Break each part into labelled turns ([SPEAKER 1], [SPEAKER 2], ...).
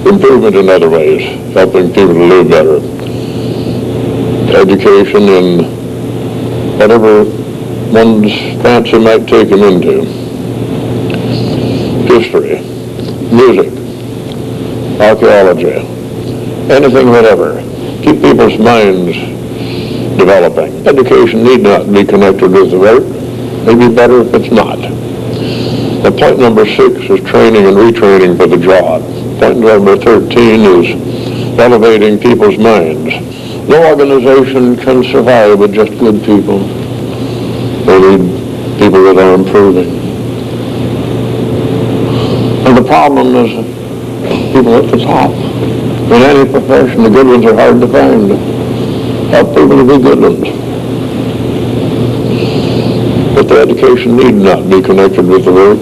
[SPEAKER 1] improvement in other ways, helping people to live better. Education in whatever one's fancy might take him into. History, music, archaeology, anything whatever. Keep people's minds developing. Education need not be connected with the work. Maybe better if it's not. And point number 6 is training and retraining for the job. Point number 13 is elevating people's minds. No organization can survive with just good people. They need people that are improving. And the problem is people at the top. In any profession, the good ones are hard to find. Help people to be good ones. But the education need not be connected with the work.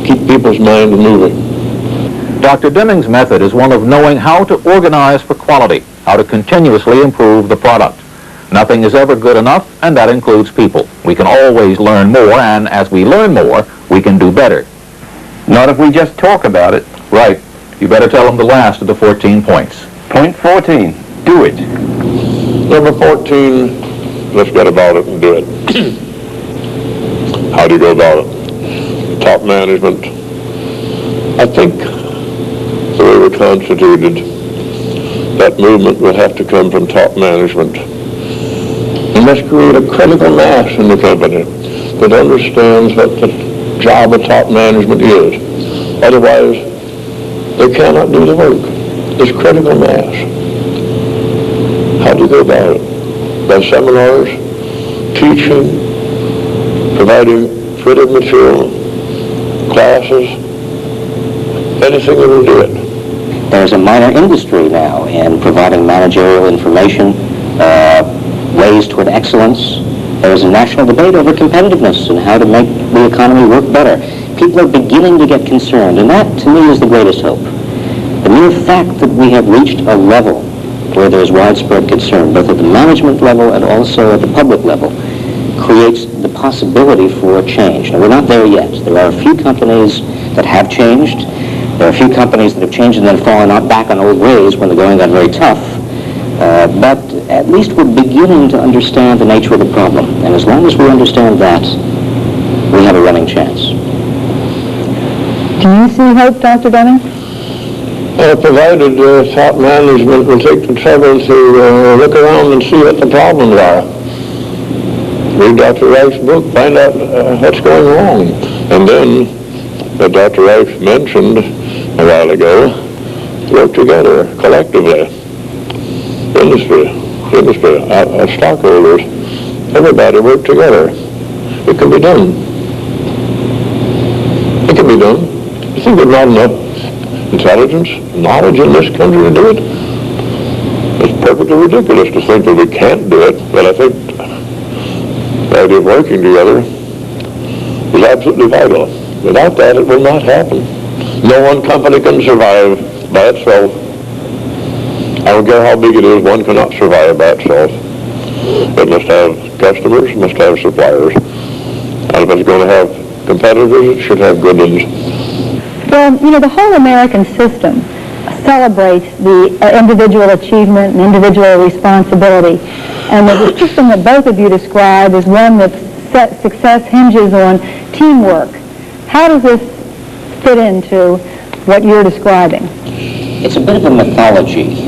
[SPEAKER 1] Keep people's minds moving.
[SPEAKER 2] Dr. Deming's method is one of knowing how to organize for quality, how to continuously improve the product. Nothing is ever good enough, and that includes people. We can always learn more, and as we learn more, we can do better.
[SPEAKER 3] Not if we just talk about it.
[SPEAKER 2] Right. You better tell them the last of the 14 points.
[SPEAKER 3] Point 14, do it.
[SPEAKER 1] Number 14, let's get about it and do it. How do you go about it? Top management. I think the way we're constituted, that movement will have to come from top management. We must create a critical mass in the company that understands what the job of top management is. Otherwise, they cannot do the work. This critical mass. How do you go about it? By seminars, teaching, providing printed material, classes, anything that will do it.
[SPEAKER 4] There's a minor industry now in providing managerial information, ways toward excellence. There's a national debate over competitiveness and how to make the economy work better. People are beginning to get concerned, and that, to me, is the greatest hope. The mere fact that we have reached a level where there's widespread concern, both at the management level and also at the public level, creates the possibility for a change. Now, we're not there yet. There are a few companies that have changed. There are a few companies that have changed and then fallen back on old ways when the going got very tough. But at least we're beginning to understand the nature of the problem. And as long as we understand that, we have a running chance.
[SPEAKER 5] Can you see hope, Dr. Deming?
[SPEAKER 1] Provided top management will take the trouble to look around and see what the problems are. Read Dr. Reich's book, find out what's going wrong. And then, as Dr. Reich mentioned a while ago, work together collectively. Industry, stockholders, everybody work together. It can be done. It can be done. You think there's not enough intelligence, knowledge in this country to do it? It's perfectly ridiculous to think that we can't do it, but I think the idea of working together is absolutely vital. Without that, it will not happen. No one company can survive by itself. I don't care how big it is, one cannot survive by itself. It must have customers, must have suppliers. And if it's going to have competitors, it should have good ones.
[SPEAKER 5] Well, you know, the whole American system celebrates the individual achievement and individual responsibility. And the system that both of you describe is one that success hinges on teamwork. How does this fit into what you're describing?
[SPEAKER 4] It's a bit of a mythology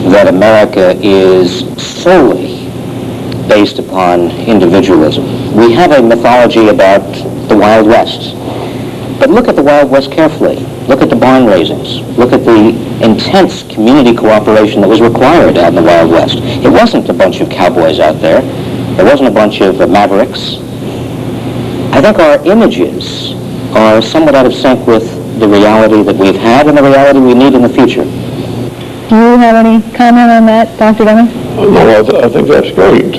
[SPEAKER 4] that America is solely based upon individualism. We have a mythology about the Wild West. But look at the Wild West carefully. Look at the barn raisings. Look at the intense community cooperation that was required out in the Wild West. It wasn't a bunch of cowboys out there. There wasn't a bunch of mavericks. I think our images are somewhat out of sync with the reality that we've had and the reality we need in the future.
[SPEAKER 5] Do you have any comment on that, Dr. Deming?
[SPEAKER 1] No, I think that's great.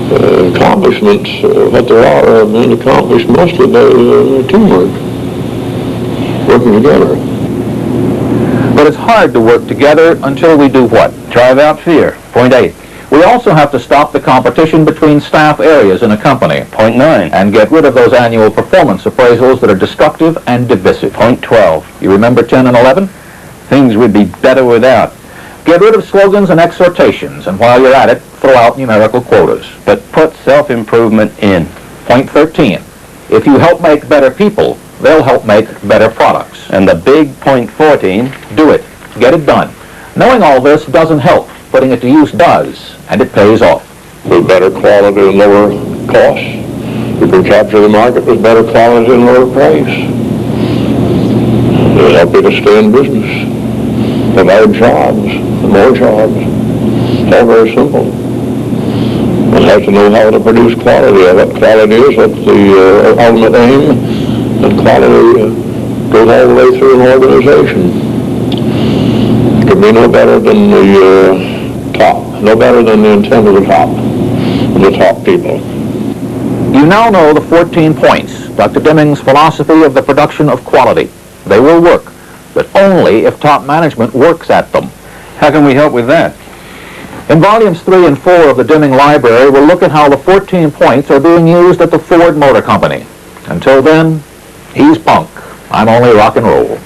[SPEAKER 1] Accomplishments, what there are, have been accomplished mostly by teamwork, working together.
[SPEAKER 2] But it's hard to work together until we do what?
[SPEAKER 3] Drive out fear.
[SPEAKER 2] Point 8. We also have to stop the competition between staff areas in a company.
[SPEAKER 3] Point 9.
[SPEAKER 2] And get rid of those annual performance appraisals that are destructive and divisive.
[SPEAKER 3] Point 12.
[SPEAKER 2] You remember 10 and 11?
[SPEAKER 3] Things would be better without.
[SPEAKER 2] Get rid of slogans and exhortations, and while you're at it, throw out numerical quotas.
[SPEAKER 3] But put self-improvement in.
[SPEAKER 2] Point 13. If you help make better people, they'll help make better products.
[SPEAKER 3] And the big point 14.
[SPEAKER 2] Do it. Get it done. Knowing all this doesn't help. Putting it to use does, and it pays off.
[SPEAKER 1] With better quality and lower costs, you can capture the market with better quality and lower price. It'll help you to stay in business, provide jobs, more jobs. It's all very simple. One has to know how to produce quality. What quality is, what's the ultimate aim, and quality goes all the way through an organization. It can be no better than the top, no better than the intent of the top people.
[SPEAKER 2] You now know the 14 points, Dr. Deming's philosophy of the production of quality. They will work, but only if top management works at them.
[SPEAKER 3] How can we help with that?
[SPEAKER 2] In volumes 3 and 4 of the Deming Library, we'll look at how the 14 points are being used at the Ford Motor Company. Until then, he's punk. I'm only rock and roll.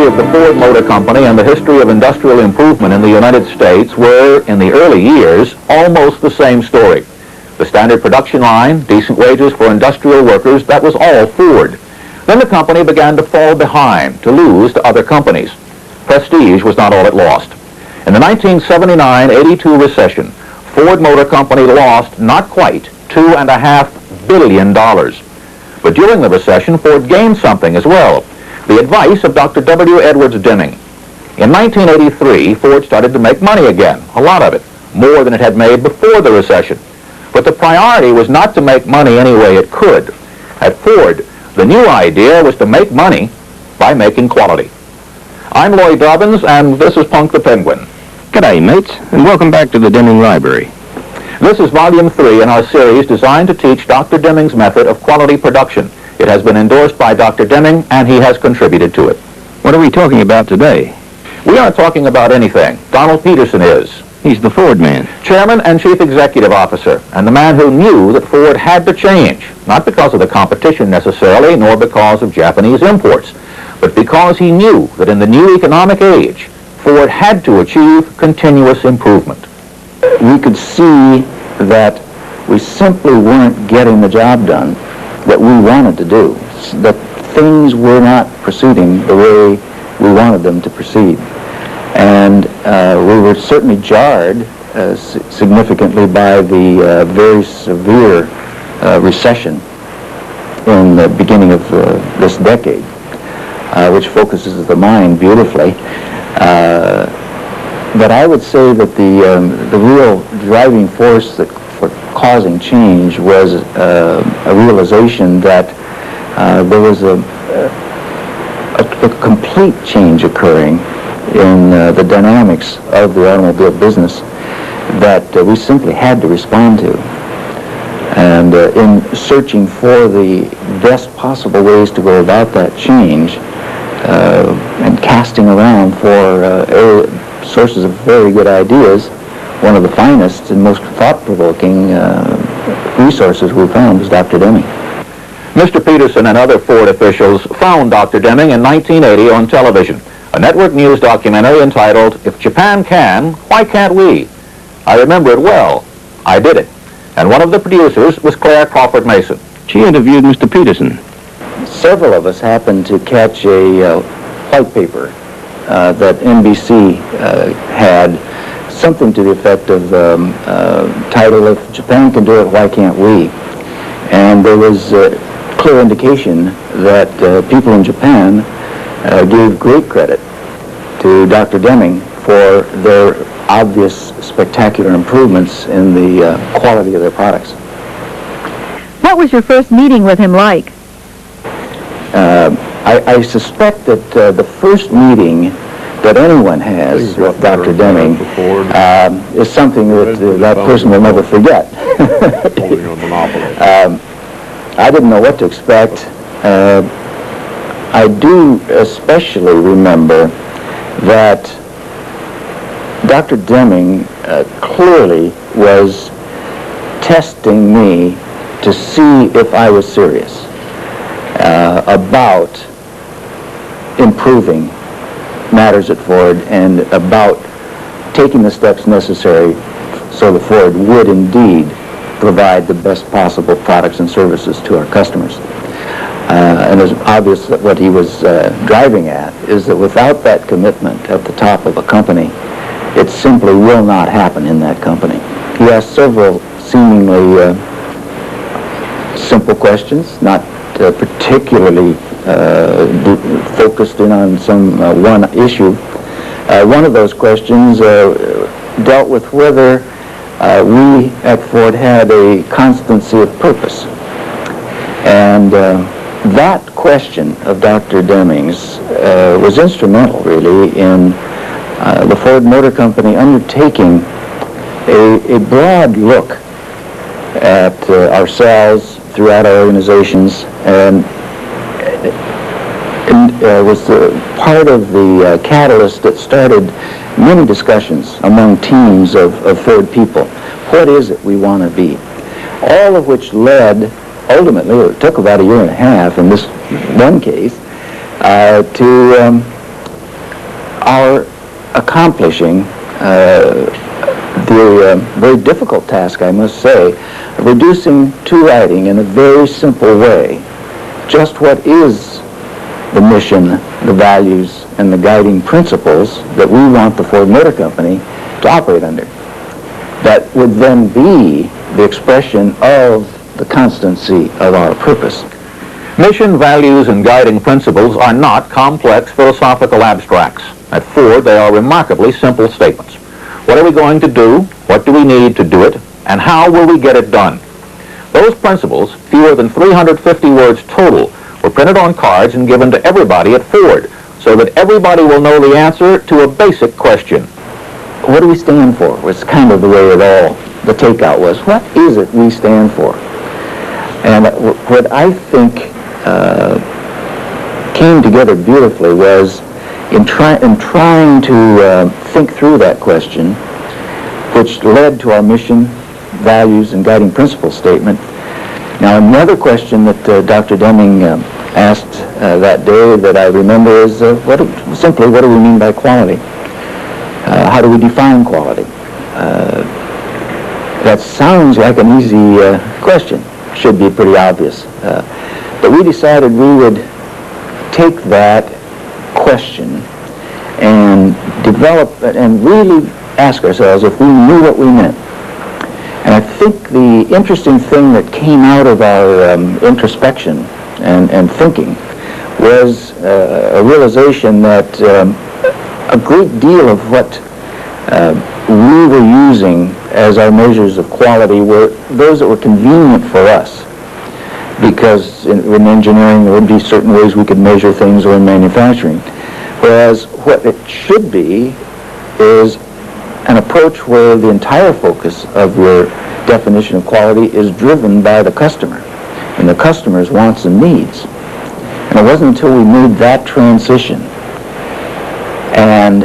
[SPEAKER 2] Of the Ford Motor Company and the history of industrial improvement in the United States were, in the early years, almost the same story. The standard production line, decent wages for industrial workers, that was all Ford. Then the company began to fall behind, to lose to other companies. Prestige was not all it lost. In the 1979-82 recession, Ford Motor Company lost not quite $2.5 billion. But during the recession, Ford gained something as well. The advice of Dr. W. Edwards Deming. In 1983, Ford started to make money again, a lot of it, more than it had made before the recession. But the priority was not to make money any way it could. At Ford, The new idea was to make money by making quality. I'm Lloyd Dobbins, and this is Punk the Penguin.
[SPEAKER 3] G'day, mates, and welcome back to the Deming Library.
[SPEAKER 2] This is Volume 3 in our series designed to teach Dr. Deming's method of quality production. It has been endorsed by Dr. Deming, and he has contributed to it.
[SPEAKER 3] What are we talking about today?
[SPEAKER 2] We aren't talking about anything. Donald Peterson is.
[SPEAKER 3] He's the Ford man.
[SPEAKER 2] Chairman and Chief Executive Officer, and the man who knew that Ford had to change, not because of the competition necessarily, nor because of Japanese imports, but because he knew that in the new economic age, Ford had to achieve continuous improvement.
[SPEAKER 6] We could see that we simply weren't getting the job done that we wanted to do, that things were not proceeding the way we wanted them to proceed. And we were certainly jarred significantly by the very severe recession in the beginning of this decade, which focuses the mind beautifully. But I would say that the real driving force for causing change was a realization that there was a complete change occurring in the dynamics of the automobile business that we simply had to respond to. And in searching for the best possible ways to go about that change and casting around for sources of very good ideas, one of the finest and most thought-provoking resources we found was Dr. Deming.
[SPEAKER 2] Mr. Peterson and other Ford officials found Dr. Deming in 1980 on television, a network news documentary entitled, "If Japan Can, Why Can't We?" I remember it well. I did it. And one of the producers was Claire Crawford Mason.
[SPEAKER 3] She interviewed Mr. Peterson.
[SPEAKER 6] Several of us happened to catch a white paper that NBC had, something to the effect of title, "If Japan Can Do It, Why Can't We?" And there was clear indication that people in Japan gave great credit to Dr. Deming for their obvious spectacular improvements in the quality of their products.
[SPEAKER 5] What was your first meeting with him like?
[SPEAKER 6] I suspect that the first meeting that anyone has with Dr. Deming is something that that person will never forget. I didn't know what to expect. I do especially remember that Dr. Deming clearly was testing me to see if I was serious about improving matters at Ford and about taking the steps necessary so that Ford would indeed provide the best possible products and services to our customers. And it's obvious that what he was driving at is that without that commitment at the top of a company, it simply will not happen in that company. He asked several seemingly simple questions, not particularly focused in on some one issue. One of those questions dealt with whether we at Ford had a constancy of purpose. And that question of Dr. Deming's was instrumental, really, in the Ford Motor Company undertaking a broad look at ourselves throughout our organizations, and was part of the catalyst that started many discussions among teams of Ford people. What is it we want to be? All of which led, ultimately, it took about a year and a half in this one case, to our accomplishing the very difficult task, I must say, of reducing to writing in a very simple way just what is the mission, the values, and the guiding principles that we want the Ford Motor Company to operate under. That would then be the expression of the constancy of our purpose.
[SPEAKER 2] Mission, values, and guiding principles are not complex philosophical abstracts. At Ford, they are remarkably simple statements. What are we going to do? What do we need to do it? And how will we get it done? Those principles, fewer than 350 words total, were printed on cards and given to everybody at Ford, so that everybody will know the answer to a basic question.
[SPEAKER 6] What do we stand for? Was kind of the way the takeout was. What is it we stand for? And what I think came together beautifully was in trying to think through that question, which led to our mission, values, and guiding principles statement. Now, another question that Dr. Deming asked that day that I remember is simply, what do we mean by quality? How do we define quality? That sounds like an easy question. Should be pretty obvious. But we decided we would take that question and develop and really ask ourselves if we knew what we meant. And I think the interesting thing that came out of our introspection and thinking was a realization that a great deal of what we were using as our measures of quality were those that were convenient for us. Because in engineering there would be certain ways we could measure things, or in manufacturing. Whereas what it should be is an approach where the entire focus of your definition of quality is driven by the customer and the customer's wants and needs. And it wasn't until we made that transition and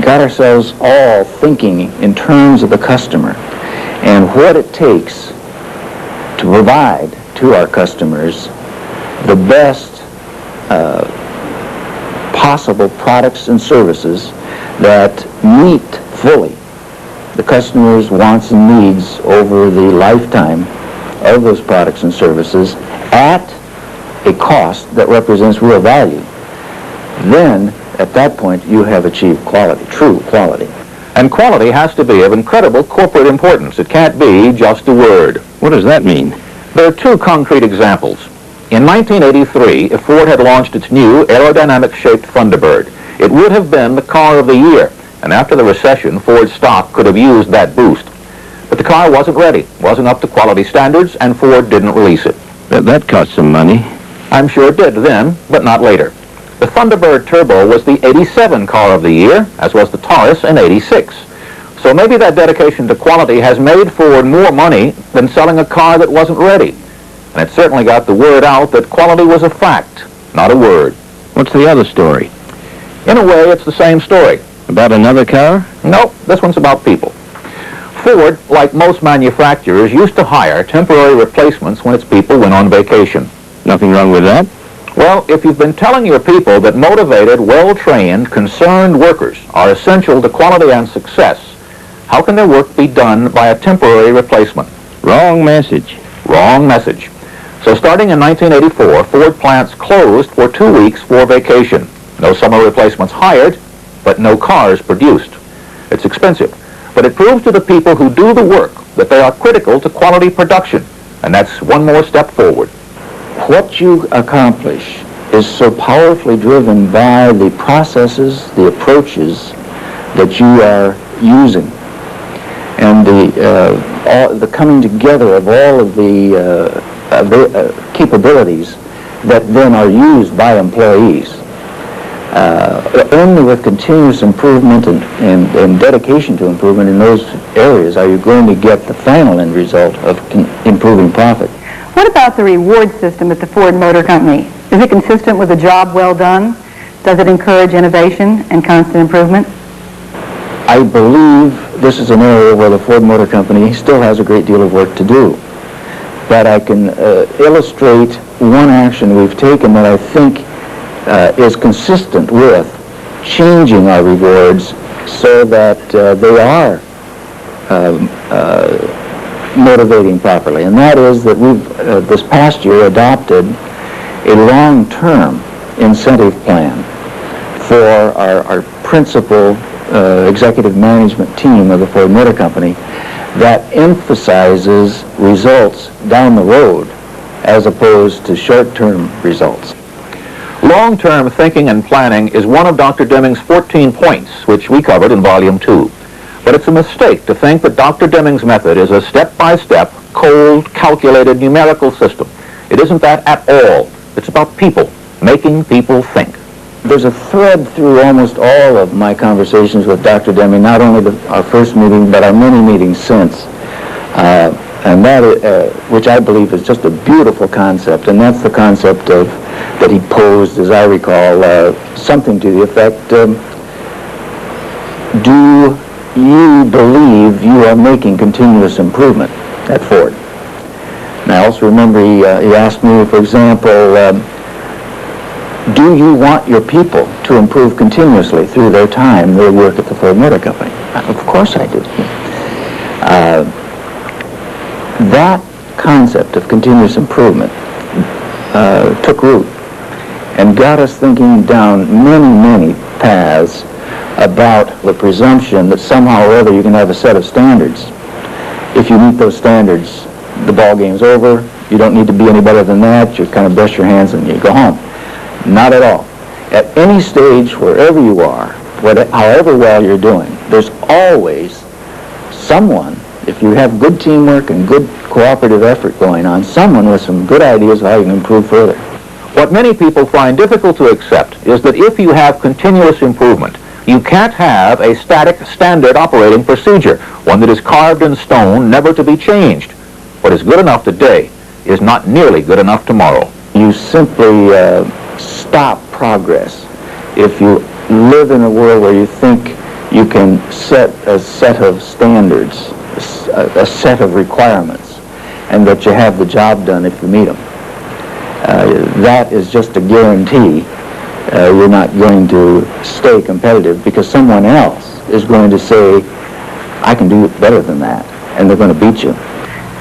[SPEAKER 6] got ourselves all thinking in terms of the customer and what it takes to provide to our customers the best possible products and services that meet fully the customer's wants and needs over the lifetime of those products and services at a cost that represents real value. Then, at that point, you have achieved quality, true quality.
[SPEAKER 2] And quality has to be of incredible corporate importance. It can't be just a word.
[SPEAKER 3] What does that mean?
[SPEAKER 2] There are two concrete examples. In 1983, if Ford had launched its new aerodynamic-shaped Thunderbird, it would have been the car of the year. And after the recession, Ford stock could have used that boost. But the car wasn't ready, wasn't up to quality standards, and Ford didn't release it.
[SPEAKER 3] That cost some money.
[SPEAKER 2] I'm sure it did then, but not later. The Thunderbird Turbo was the 87 car of the year, as was the Taurus in 86. So maybe that dedication to quality has made Ford more money than selling a car that wasn't ready. And it certainly got the word out that quality was a fact, not a word.
[SPEAKER 3] What's the other story?
[SPEAKER 2] In a way, it's the same story.
[SPEAKER 3] About another car?
[SPEAKER 2] No, this one's about people. Ford, like most manufacturers, used to hire temporary replacements when its people went on vacation.
[SPEAKER 3] Nothing wrong with that?
[SPEAKER 2] Well, if you've been telling your people that motivated, well-trained, concerned workers are essential to quality and success, how can their work be done by a temporary replacement?
[SPEAKER 3] Wrong message.
[SPEAKER 2] Wrong message. So starting in 1984, Ford plants closed for 2 weeks for vacation. No summer replacements hired, but no cars produced. It's expensive, but it proves to the people who do the work that they are critical to quality production, and that's one more step forward.
[SPEAKER 6] What you accomplish is so powerfully driven by the processes, the approaches that you are using, and the coming together of all of the capabilities that then are used by employees. Only with continuous improvement and dedication to improvement in those areas are you going to get the final end result of improving profit.
[SPEAKER 5] What about the reward system at the Ford Motor Company? Is it consistent with a job well done? Does it encourage innovation and constant improvement?
[SPEAKER 6] I believe this is an area where the Ford Motor Company still has a great deal of work to do. But I can illustrate one action we've taken that I think is consistent with changing our rewards so that they are motivating properly. And that is that we've this past year adopted a long-term incentive plan for our principal executive management team of the Ford Motor Company that emphasizes results down the road as opposed to short-term results.
[SPEAKER 2] Long-term thinking and planning is one of Dr. Deming's 14 points, which we covered in Volume 2. But it's a mistake to think that Dr. Deming's method is a step-by-step, cold, calculated numerical system. It isn't that at all. It's about people, making people think.
[SPEAKER 6] There's a thread through almost all of my conversations with Dr. Deming, not only our first meeting, but our many meetings since. And that, which I believe is just a beautiful concept, and that's the concept of that he posed, as I recall, something to the effect, do you believe you are making continuous improvement at Ford? And I also remember he asked me, for example, do you want your people to improve continuously through their time, their work at the Ford Motor Company? Of course I do. That concept of continuous improvement took root and got us thinking down many, many paths about the presumption that somehow or other you can have a set of standards. If you meet those standards, the ball game's over. You don't need to be any better than that. You kind of brush your hands and you go home. Not at all. At any stage, wherever you are, however well you're doing, there's always someone, if you have good teamwork and good cooperative effort going on, someone with some good ideas of how you can improve further.
[SPEAKER 2] What many people find difficult to accept is that if you have continuous improvement, you can't have a static standard operating procedure, one that is carved in stone, never to be changed. What is good enough today is not nearly good enough tomorrow.
[SPEAKER 6] You simply stop progress if you live in a world where you think you can set a set of standards, a set of requirements, and that you have the job done if you meet them. That is just a guarantee you're not going to stay competitive, because someone else is going to say, I can do it better than that, and they're going to beat you.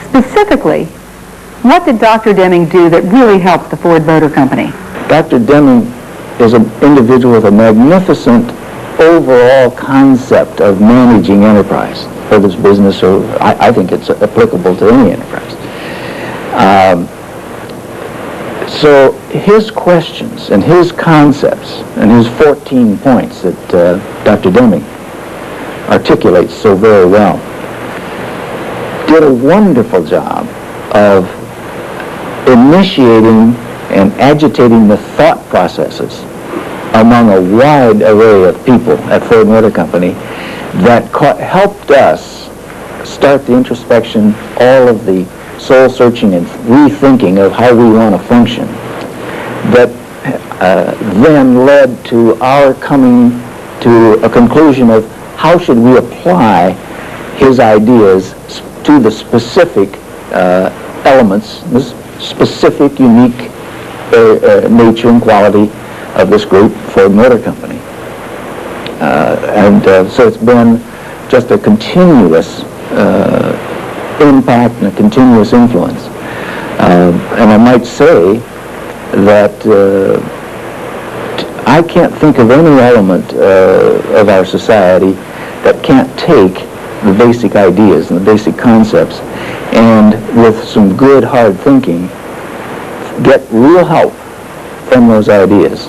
[SPEAKER 5] Specifically, what did Dr. Deming do that really helped the Ford Motor Company?
[SPEAKER 6] Dr. Deming is an individual with a magnificent overall concept of managing enterprise, whether it's business or I think it's applicable to any enterprise. So his questions and his concepts and his 14 points that Dr. Deming articulates so very well did a wonderful job of initiating and agitating the thought processes among a wide array of people at Ford Motor Company that helped us start the introspection, all of the soul-searching and rethinking of how we want to function, that then led to our coming to a conclusion of how should we apply his ideas to the specific elements, this specific, unique nature and quality of this group, Ford Motor Company. So it's been just a continuous impact and a continuous influence. And I might say that I can't think of any element of our society that can't take the basic ideas and the basic concepts and with some good hard thinking get real help from those ideas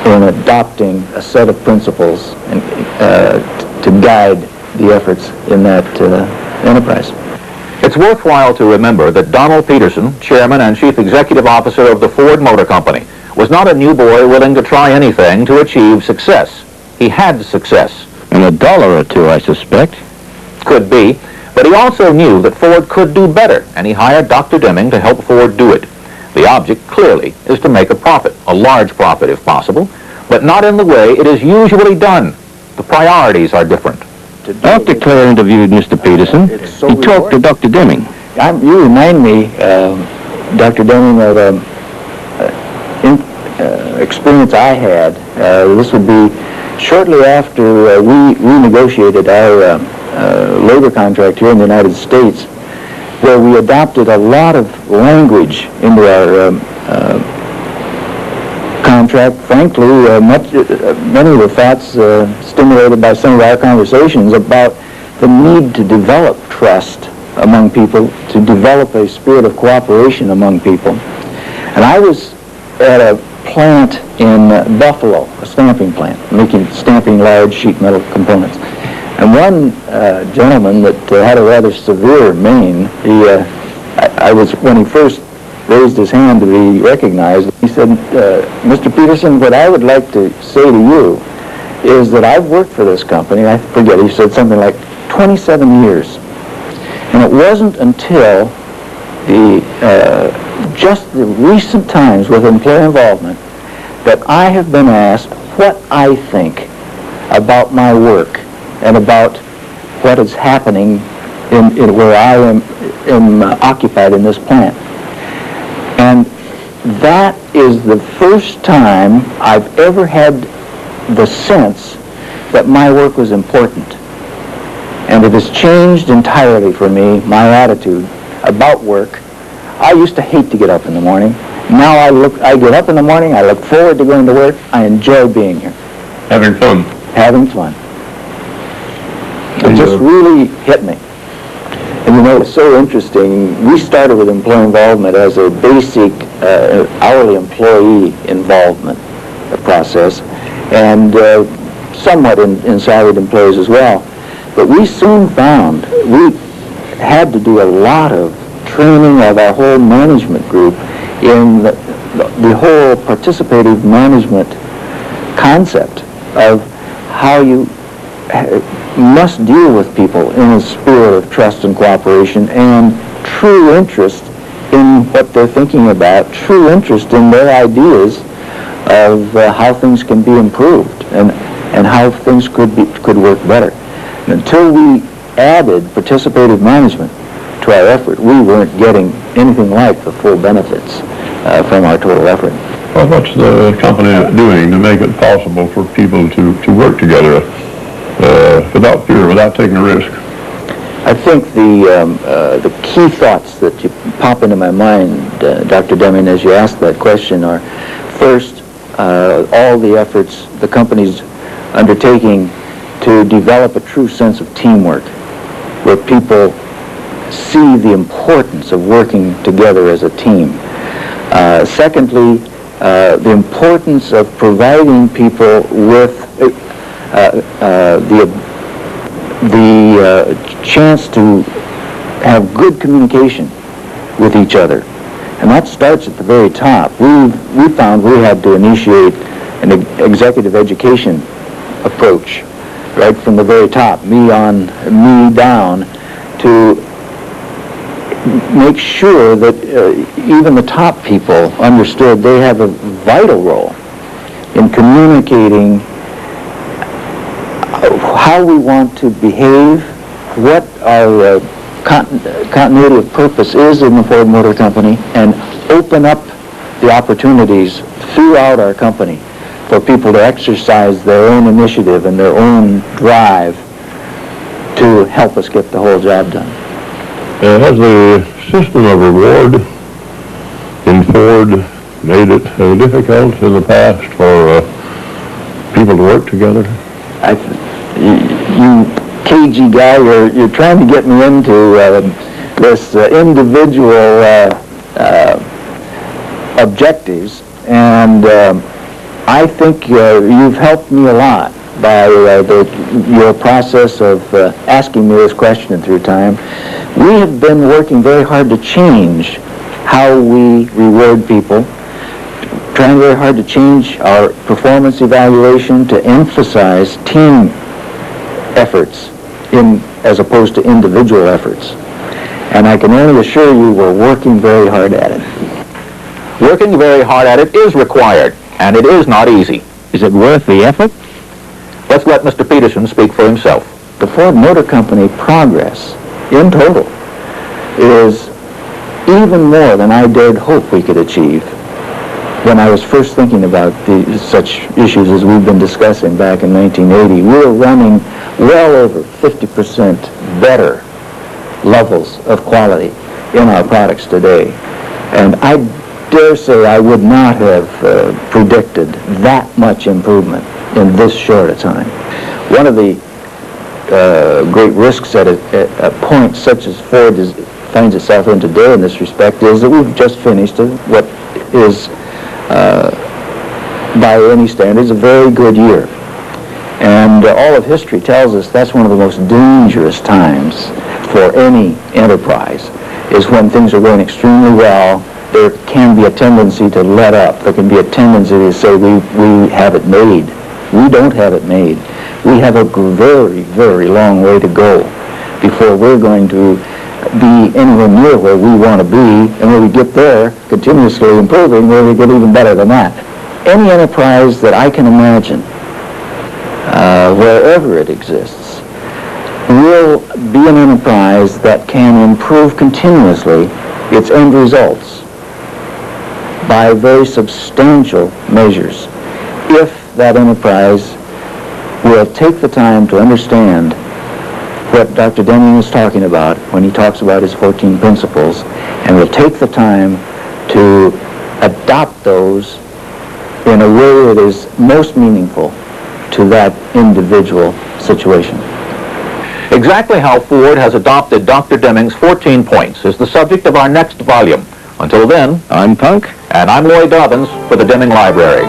[SPEAKER 6] in adopting a set of principles and, to guide the efforts in that enterprise.
[SPEAKER 2] It's worthwhile to remember that Donald Peterson, Chairman and Chief Executive Officer of the Ford Motor Company, was not a new boy willing to try anything to achieve success. He had success.
[SPEAKER 3] And $1 or two, I suspect.
[SPEAKER 2] Could be, but he also knew that Ford could do better, and he hired Dr. Deming to help Ford do it. The object, clearly, is to make a profit, a large profit if possible, but not in the way it is usually done. The priorities are different.
[SPEAKER 3] Dr. Clare interviewed Mr. Peterson. He talked to Dr. Deming.
[SPEAKER 6] You remind me, Dr. Deming, of an experience I had. This would be shortly after we renegotiated our labor contract here in the United States, where we adopted a lot of language into our contract. Frankly, many of the thoughts stimulated by some of our conversations about the need to develop trust among people, to develop a spirit of cooperation among people. And I was at a plant in Buffalo, a stamping plant, stamping large sheet metal components. And one gentleman that had a rather severe mane, when he first raised his hand to be recognized. He said, Mr. Peterson, what I would like to say to you is that I've worked for this company, I forget, he said something like 27 years. And it wasn't until just the recent times with employee involvement that I have been asked what I think about my work and about what is happening in where I am occupied in this plant. And that is the first time I've ever had the sense that my work was important. And it has changed entirely for me, my attitude about work. I used to hate to get up in the morning. Now I get up in the morning, I look forward to going to work, I enjoy being here.
[SPEAKER 1] Having fun.
[SPEAKER 6] Having fun. It just really hit me. And you know, it's so interesting. We started with employee involvement as a basic hourly employee involvement process, and somewhat in salaried employees as well. But we soon found we had to do a lot of training of our whole management group in the whole participative management concept of how you must deal with people in a spirit of trust and cooperation and true interest in what they're thinking about, true interest in their ideas of how things can be improved and how things could work better. And until we added participative management to our effort, we weren't getting anything like the full benefits from our total effort.
[SPEAKER 1] Well, what's the company doing to make it possible for people to work together without fear, without taking a risk?
[SPEAKER 6] I think the key thoughts that pop into my mind, Dr. Deming, as you ask that question, are first, all the efforts the company's undertaking to develop a true sense of teamwork, where people see the importance of working together as a team. Secondly, the importance of providing people with the chance to have good communication with each other. And that starts at the very top. We found we had to initiate an executive education approach right from the very top, me down, to make sure that even the top people understood they have a vital role in communicating how we want to behave, what our continuity of purpose is in the Ford Motor Company, and open up the opportunities throughout our company for people to exercise their own initiative and their own drive to help us get the whole job done.
[SPEAKER 1] Has the system of reward in Ford made it difficult in the past for people to work together?
[SPEAKER 6] You cagey guy, you're trying to get me into this individual objectives, and I think you've helped me a lot by your process of asking me this question through time. We have been working very hard to change how we reward people, trying very hard to change our performance evaluation to emphasize team efforts as opposed to individual efforts. And I can only assure you we're working very hard at it.
[SPEAKER 2] Working very hard at it is required, and it is not easy.
[SPEAKER 3] Is it worth the effort?
[SPEAKER 2] Let's let Mr. Peterson speak for himself.
[SPEAKER 6] The Ford Motor Company progress in total is even more than I dared hope we could achieve when I was first thinking about such issues as we've been discussing back in 1980. We're running well over 50% better levels of quality in our products today. And I dare say I would not have predicted that much improvement in this short a time. One of the great risks at a point such as Ford finds itself in today in this respect is that we've just finished what is, by any standards, a very good year. And all of history tells us that's one of the most dangerous times for any enterprise, is when things are going extremely well there can be a tendency to let up. There can be a tendency to say we have it made. We don't have it made. We have a very, very long way to go before we're going to be anywhere near where we want to be, and when we get there, continuously improving, where we get even better than that. Any enterprise that I can imagine, wherever it exists, will be an enterprise that can improve continuously its end results by very substantial measures if that enterprise will take the time to understand what Dr. Deming is talking about when he talks about his 14 principles, and will take the time to adopt those in a way that is most meaningful to that individual situation.
[SPEAKER 2] Exactly how Ford has adopted Dr. Deming's 14 points is the subject of our next volume. Until then,
[SPEAKER 3] I'm Punk.
[SPEAKER 2] and I'm Lloyd Dobbins for the Deming Library.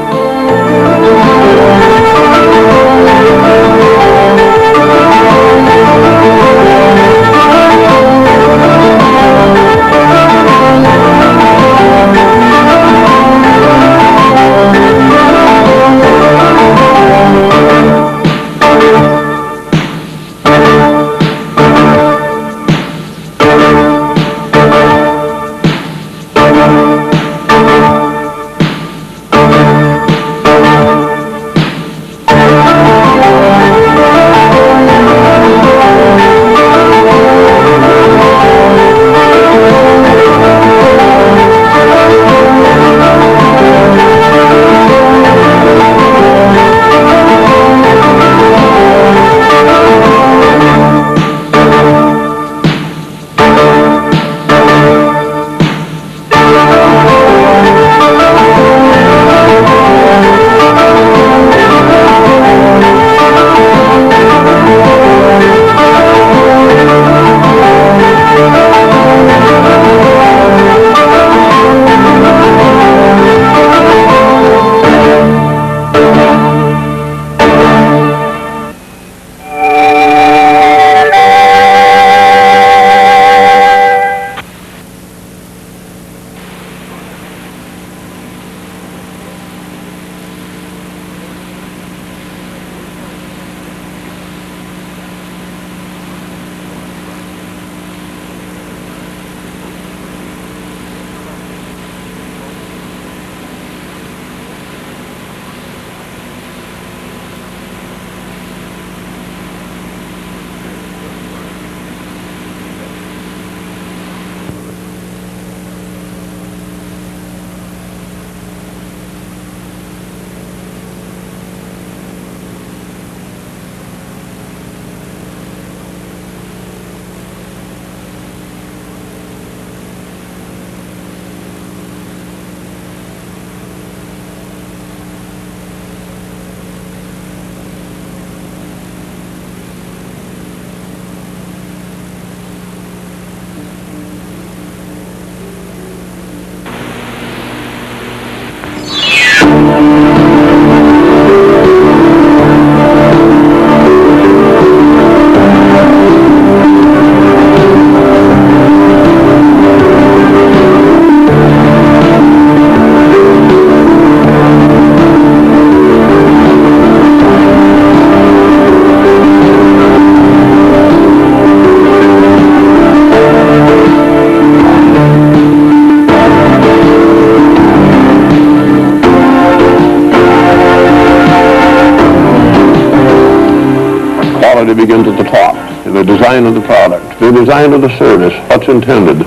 [SPEAKER 1] Quality begins at the top, in the design of the product, the design of the service, what's intended,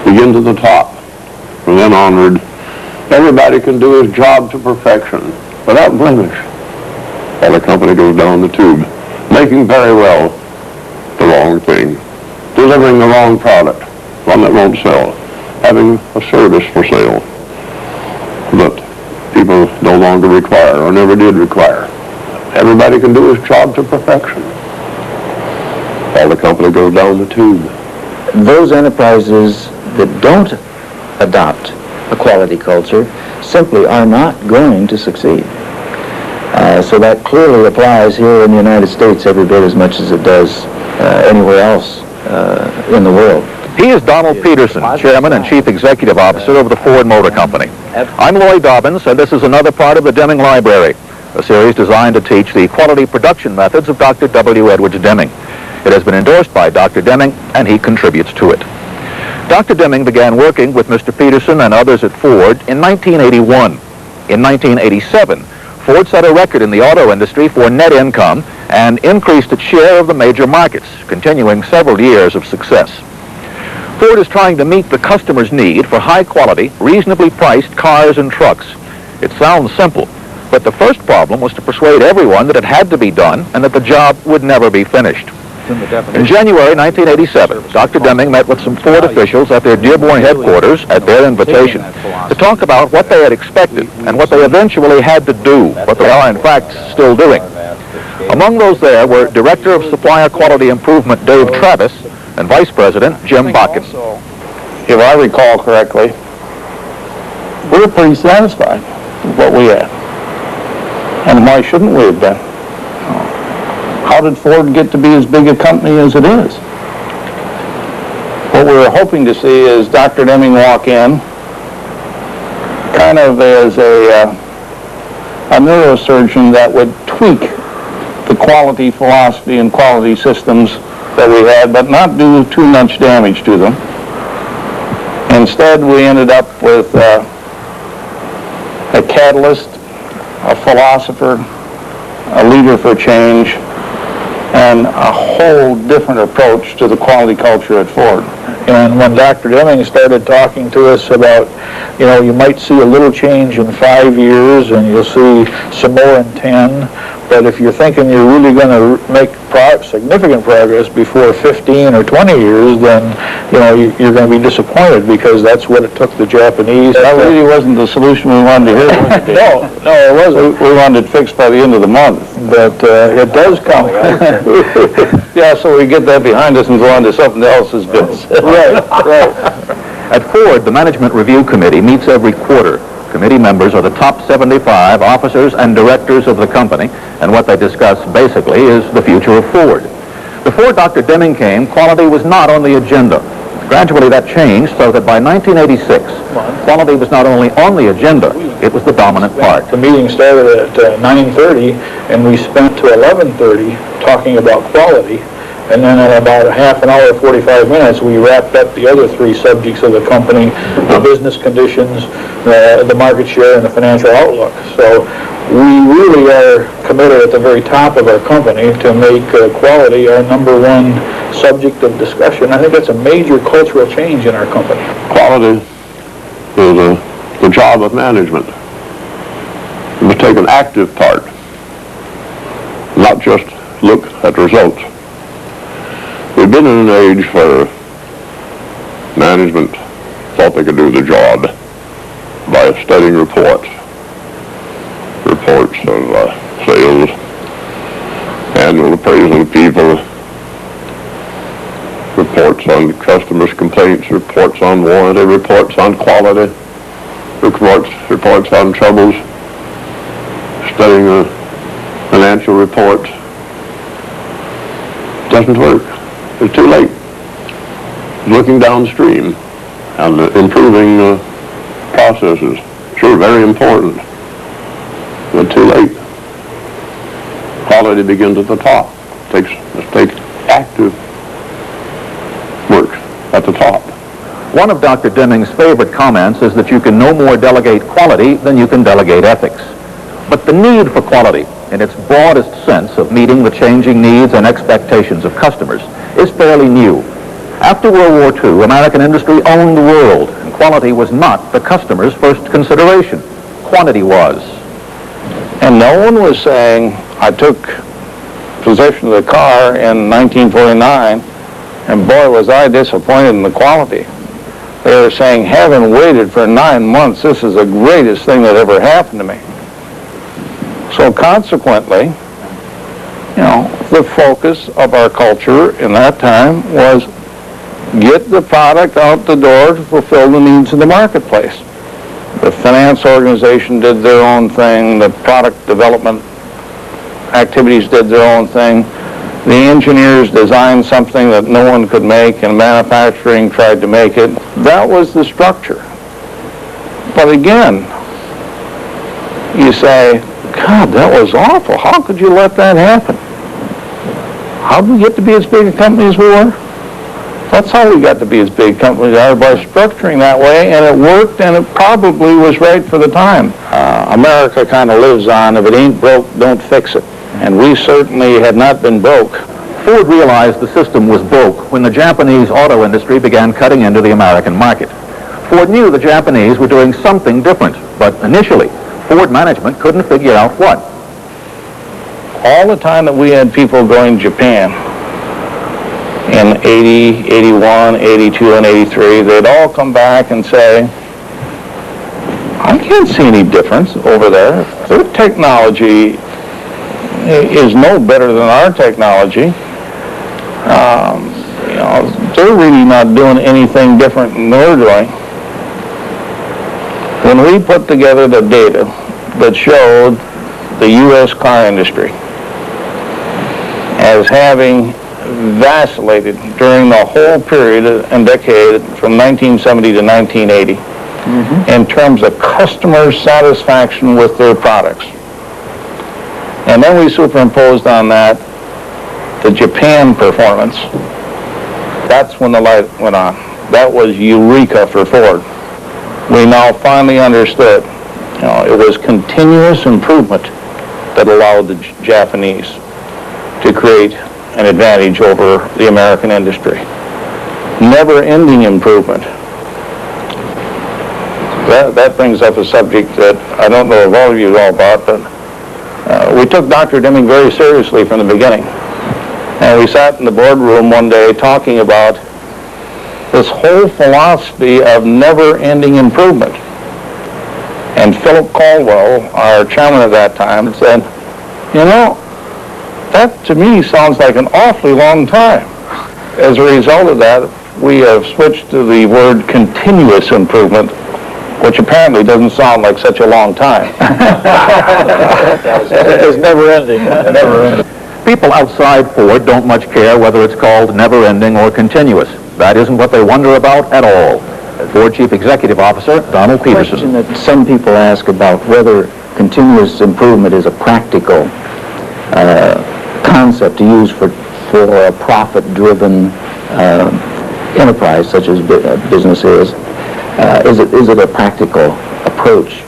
[SPEAKER 1] begins at the top. From then onward, everybody can do his job to perfection, without blemish, while the company goes down the tube, making very well the wrong thing, delivering the wrong product, one that won't sell, having a service for sale that people no longer require or never did require. Everybody can do his job to perfection while the company goes down the tube.
[SPEAKER 6] Those enterprises that don't adopt a quality culture simply are not going to succeed. So that clearly applies here in the United States every bit as much as it does anywhere else in the world.
[SPEAKER 2] He is Donald Peterson, Chairman and Chief Executive Officer of the Ford Motor Company. I'm Lloyd Dobbins, and this is another part of the Deming Library, a series designed to teach the quality production methods of Dr. W. Edwards Deming. It has been endorsed by Dr. Deming, and he contributes to it. Dr. Deming began working with Mr. Peterson and others at Ford in 1981. In 1987, Ford set a record in the auto industry for net income and increased its share of the major markets, continuing several years of success. Ford is trying to meet the customer's need for high-quality, reasonably priced cars and trucks. It sounds simple, but the first problem was to persuade everyone that it had to be done and that the job would never be finished. In January 1987, Dr. Deming met with some Ford officials at their Dearborn headquarters at their invitation to talk about what they had expected and what they eventually had to do, what they are in fact still doing. Among those there were Director of Supplier Quality Improvement Dave Travis and Vice President Jim Bakken.
[SPEAKER 7] If I recall correctly, we were pretty satisfied with what we had. And why shouldn't we have been? How did Ford get to be as big a company as it is? What we were hoping to see is Dr. Deming walk in kind of as a neurosurgeon that would tweak the quality philosophy and quality systems that we had, but not do too much damage to them. Instead, we ended up with a catalyst, a philosopher, a leader for change, and a whole different approach to the quality culture at Ford.
[SPEAKER 8] And when Dr. Deming started talking to us about, you might see a little change in 5 years and you'll see some more in 10, but if you're thinking you're really going to make significant progress before 15 or 20 years, then, you're going to be disappointed because that's what it took the Japanese.
[SPEAKER 7] That really wasn't the solution we wanted to hear.
[SPEAKER 8] No, it wasn't.
[SPEAKER 7] We wanted it fixed by the end of the month.
[SPEAKER 8] But it does come.
[SPEAKER 7] Yeah, so we get that behind us and go on to something else's business.
[SPEAKER 8] Right.
[SPEAKER 2] At Ford, the Management Review Committee meets every quarter. Committee members are the top 75 officers and directors of the company, and what they discuss basically is the future of Ford. Before Dr. Deming came, quality was not on the agenda. Gradually that changed so that by 1986, quality was not only on the agenda, it was the dominant part.
[SPEAKER 8] The meeting started at 9:30, and we spent to 11:30 talking about quality. And then in about a half an hour, 45 minutes, we wrapped up the other three subjects of the company, the business conditions, the market share, and the financial outlook. So we really are committed at the very top of our company to make quality our number one subject of discussion. I think that's a major cultural change in our company.
[SPEAKER 1] Quality is the job of management. You must take an active part, not just look at results. We've been in an age where management thought they could do the job by studying reports of sales, annual appraisal of people, reports on customers' complaints, reports on warranty, reports on quality, reports on troubles, studying the financial reports. Doesn't work. It's too late. Looking downstream and improving processes, sure, very important, but too late. Quality begins at the top. Let's take active work at the top.
[SPEAKER 2] One of Dr. Deming's favorite comments is that you can no more delegate quality than you can delegate ethics. But the need for quality, in its broadest sense of meeting the changing needs and expectations of customers, is fairly new. After World War II, American industry owned the world, and quality was not the customer's first consideration. Quantity was.
[SPEAKER 7] And no one was saying, I took possession of the car in 1949, and boy, was I disappointed in the quality. They were saying, having waited for 9 months, this is the greatest thing that ever happened to me. So consequently, the focus of our culture in that time was get the product out the door to fulfill the needs of the marketplace. The finance organization did their own thing, the product development activities did their own thing, The engineers designed something that no one could make, and manufacturing tried to make it. That was the structure. But again, you say, God, that was awful. How could you let that happen? How did we get to be as big a company as we were? That's how we got to be as big companies are, by structuring that way, and it worked, and it probably was right for the time. America kind of lives on, if it ain't broke, don't fix it. And we certainly had not been broke.
[SPEAKER 2] Ford realized the system was broke when the Japanese auto industry began cutting into the American market. Ford knew the Japanese were doing something different, but initially, Ford management couldn't figure out what.
[SPEAKER 7] All the time that we had people going to Japan, in 80, 81, 82, and 83, they'd all come back and say, I can't see any difference over there. Their technology is no better than our technology. They're really not doing anything different than we're doing. When we put together the data that showed the U.S. car industry as having vacillated during the whole period and decade from 1970 to 1980 in terms of customer satisfaction with their products. And then we superimposed on that the Japan performance. That's when the light went on. That was eureka for Ford. We now finally understood, it was continuous improvement that allowed the Japanese to create an advantage over the American industry. Never-ending improvement. That brings up a subject that I don't know if all of you know about, but we took Dr. Deming very seriously from the beginning. And we sat in the boardroom one day talking about this whole philosophy of never-ending improvement. And Philip Caldwell, our chairman at that time, said, that to me sounds like an awfully long time. As a result of that, we have switched to the word continuous improvement, which apparently doesn't sound like such a long time.
[SPEAKER 8] It's never-ending. Never-ending.
[SPEAKER 2] People outside Ford don't much care whether it's called never-ending or continuous. That isn't what they wonder about at all. Ford Chief Executive Officer Donald Peterson.
[SPEAKER 6] The question that some people ask about whether continuous improvement is a practical concept to use for a profit-driven enterprise such as business is it a practical approach?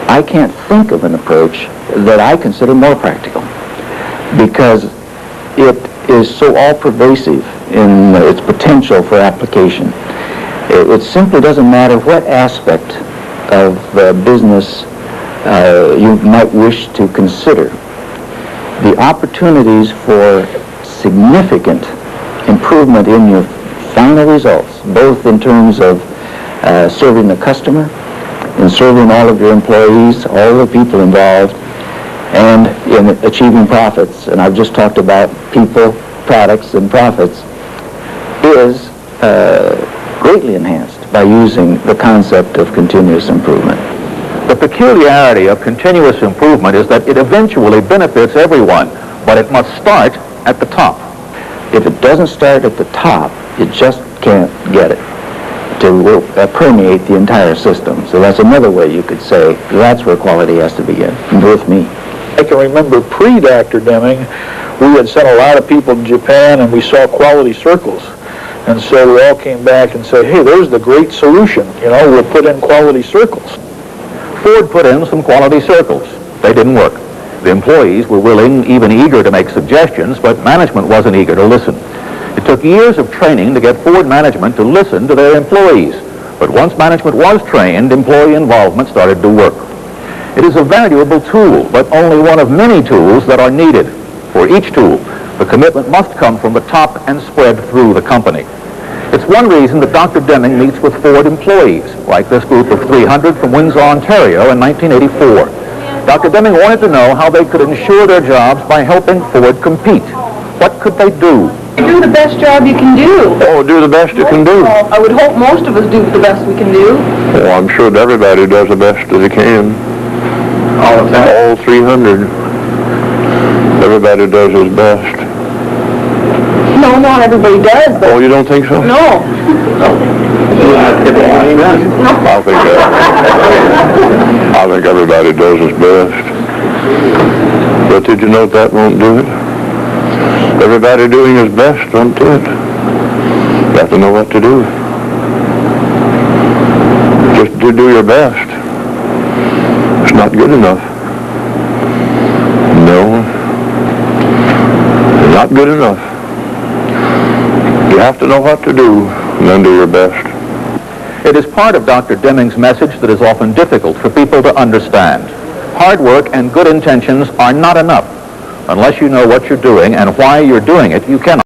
[SPEAKER 6] I can't think of an approach that I consider more practical, because it is so all-pervasive in its potential for application. It simply doesn't matter what aspect of business you might wish to consider. The opportunities for significant improvement in your final results, both in terms of serving the customer and serving all of your employees, all the people involved, and in achieving profits, and I've just talked about people, products, and profits, is greatly enhanced by using the concept of continuous improvement.
[SPEAKER 2] The peculiarity of continuous improvement is that it eventually benefits everyone, but it must start at the top.
[SPEAKER 6] If it doesn't start at the top, it just can't get it to permeate the entire system. So that's another way you could say that's where quality has to begin, with me.
[SPEAKER 8] I can remember pre-Dr. Deming, we had sent a lot of people to Japan and we saw quality circles. And so we all came back and said, hey, there's the great solution. We'll put in quality circles.
[SPEAKER 2] Ford put in some quality circles. They didn't work. The employees were willing, even eager to make suggestions, but management wasn't eager to listen. It took years of training to get Ford management to listen to their employees. But once management was trained, employee involvement started to work. It is a valuable tool, but only one of many tools that are needed. For each tool, the commitment must come from the top and spread through the company. It's one reason that Dr. Deming meets with Ford employees, like this group of 300 from Windsor, Ontario in 1984. Dr. Deming wanted to know how they could ensure their jobs by helping Ford compete. What could they do?
[SPEAKER 9] Do the best job you can do.
[SPEAKER 1] Oh, do the best you can do.
[SPEAKER 9] I would hope most of us do the best we can do.
[SPEAKER 1] Oh, I'm sure that everybody does the best that they can. All 300. Everybody does his best.
[SPEAKER 9] No, not everybody does, but
[SPEAKER 1] Oh, you don't think so?
[SPEAKER 9] no.
[SPEAKER 1] I think everybody does his best. But did you know that won't do it? Everybody doing his best won't do it. You have to know what to do. Just to do your best. It's not good enough. No. Not good enough. You have to know what to do and then do your best.
[SPEAKER 2] It is part of Dr. Deming's message that is often difficult for people to understand. Hard work and good intentions are not enough. Unless you know what you're doing and why you're doing it, you cannot.